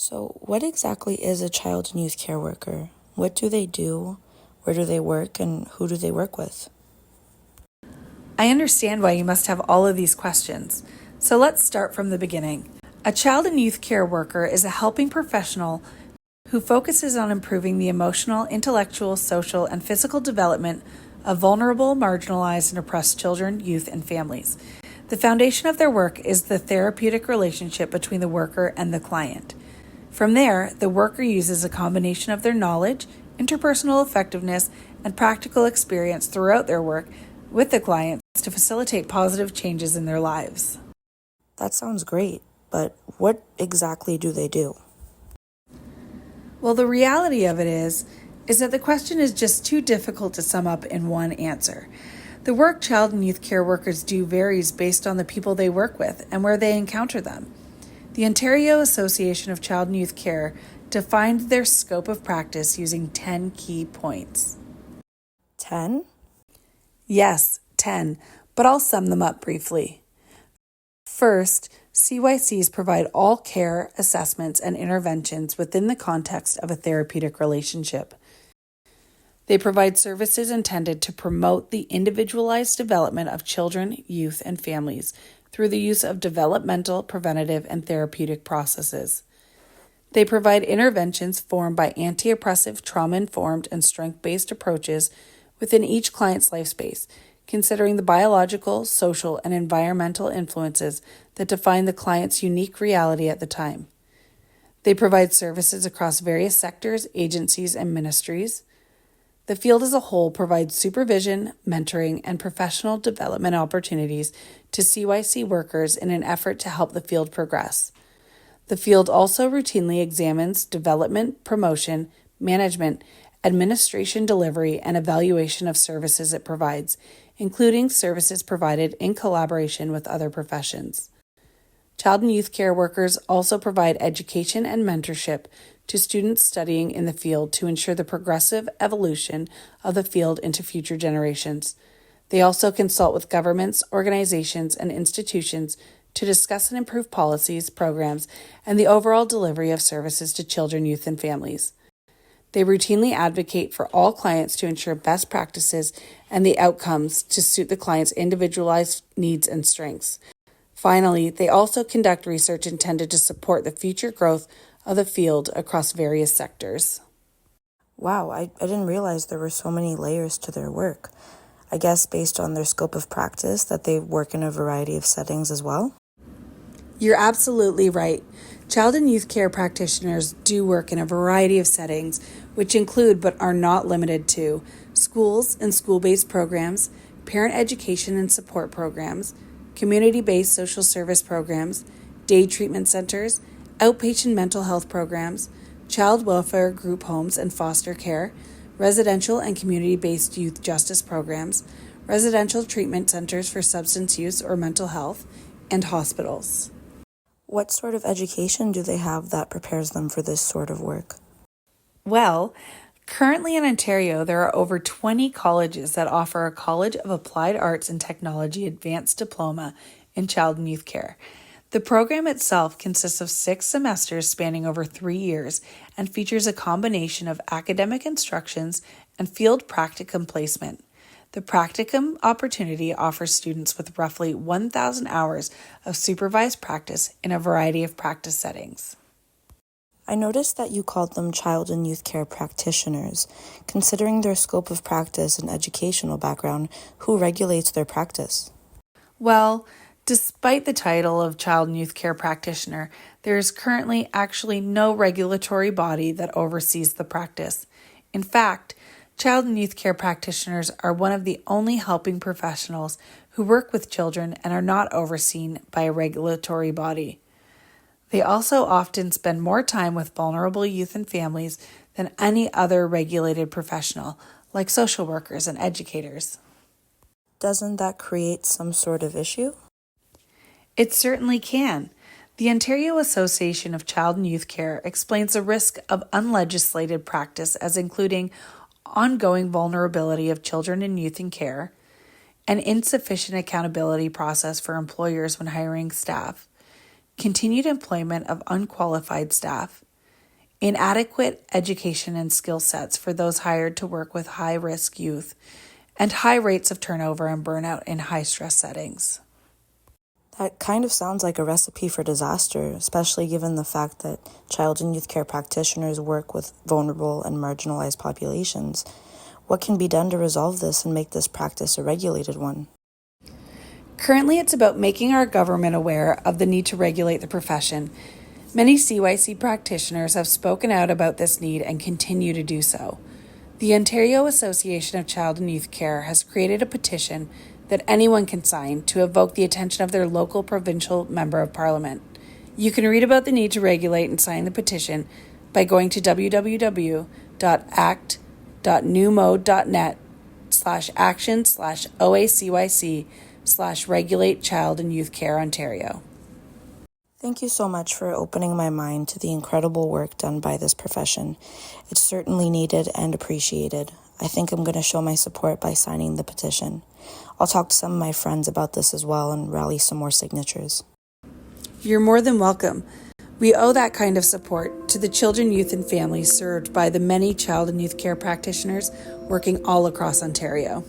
So, what exactly is a child and youth care worker? What do they do? Where do they work? And who do they work with? I understand why you must have all of these questions. So let's start from the beginning. A child and youth care worker is a helping professional who focuses on improving the emotional, intellectual, social, and physical development of vulnerable, marginalized, and oppressed children, youth, and families. The foundation of their work is the therapeutic relationship between the worker and the client. From there, the worker uses a combination of their knowledge, interpersonal effectiveness, and practical experience throughout their work with the clients to facilitate positive changes in their lives. That sounds great, but what exactly do they do? Well, the reality of it is that the question is just too difficult to sum up in one answer. The work child and youth care workers do varies based on the people they work with and where they encounter them. The Ontario Association of Child and Youth Care defined their scope of practice using 10 key points. 10? Yes, 10, but I'll sum them up briefly. First, CYCs provide all care, assessments, and interventions within the context of a therapeutic relationship. They provide services intended to promote the individualized development of children, youth, and families through the use of developmental, preventative, and therapeutic processes. They provide interventions formed by anti-oppressive, trauma-informed, and strength-based approaches within each client's life space, considering the biological, social, and environmental influences that define the client's unique reality at the time. They provide services across various sectors, agencies, and ministries. The field as a whole provides supervision, mentoring, and professional development opportunities to CYC workers in an effort to help the field progress. The field also routinely examines development, promotion, management, administration delivery, and evaluation of services it provides, including services provided in collaboration with other professions. Child and youth care workers also provide education and mentorship to students studying in the field to ensure the progressive evolution of the field into future generations. They also consult with governments, organizations, and institutions to discuss and improve policies, programs, and the overall delivery of services to children, youth, and families. They routinely advocate for all clients to ensure best practices and the outcomes to suit the client's individualized needs and strengths. Finally, they also conduct research intended to support the future growth of the field across various sectors. Wow, I didn't realize there were so many layers to their work. I guess based on their scope of practice that they work in a variety of settings as well? You're absolutely right. Child and youth care practitioners do work in a variety of settings, which include but are not limited to schools and school-based programs, parent education and support programs, community-based social service programs, day treatment centers, outpatient mental health programs, child welfare group homes and foster care, residential and community-based youth justice programs, residential treatment centers for substance use or mental health, and hospitals. What sort of education do they have that prepares them for this sort of work? Well, currently in Ontario, there are over 20 colleges that offer a College of Applied Arts and Technology Advanced Diploma in Child and Youth Care. The program itself consists of 6 semesters spanning over 3 years and features a combination of academic instructions and field practicum placement. The practicum opportunity offers students with roughly 1,000 hours of supervised practice in a variety of practice settings. I noticed that you called them child and youth care practitioners. Considering their scope of practice and educational background, who regulates their practice? Well, despite the title of child and youth care practitioner, there is currently actually no regulatory body that oversees the practice. In fact, child and youth care practitioners are one of the only helping professionals who work with children and are not overseen by a regulatory body. They also often spend more time with vulnerable youth and families than any other regulated professional, like social workers and educators. Doesn't that create some sort of issue? It certainly can. The Ontario Association of Child and Youth Care explains the risk of unlegislated practice as including ongoing vulnerability of children and youth in care, an insufficient accountability process for employers when hiring staff, continued employment of unqualified staff, inadequate education and skill sets for those hired to work with high-risk youth, and high rates of turnover and burnout in high-stress settings. That kind of sounds like a recipe for disaster, especially given the fact that child and youth care practitioners work with vulnerable and marginalized populations. What can be done to resolve this and make this practice a regulated one? Currently, it's about making our government aware of the need to regulate the profession. Many CYC practitioners have spoken out about this need and continue to do so. The Ontario Association of Child and Youth Care has created a petition that anyone can sign to evoke the attention of their local provincial member of parliament. You can read about the need to regulate and sign the petition by going to www.act.newmode.net/action/OACYC/regulate child and youth care Ontario. Thank you so much for opening my mind to the incredible work done by this profession. It's certainly needed and appreciated. I think I'm going to show my support by signing the petition. I'll talk to some of my friends about this as well and rally some more signatures. You're more than welcome. We owe that kind of support to the children, youth, and families served by the many child and youth care practitioners working all across Ontario.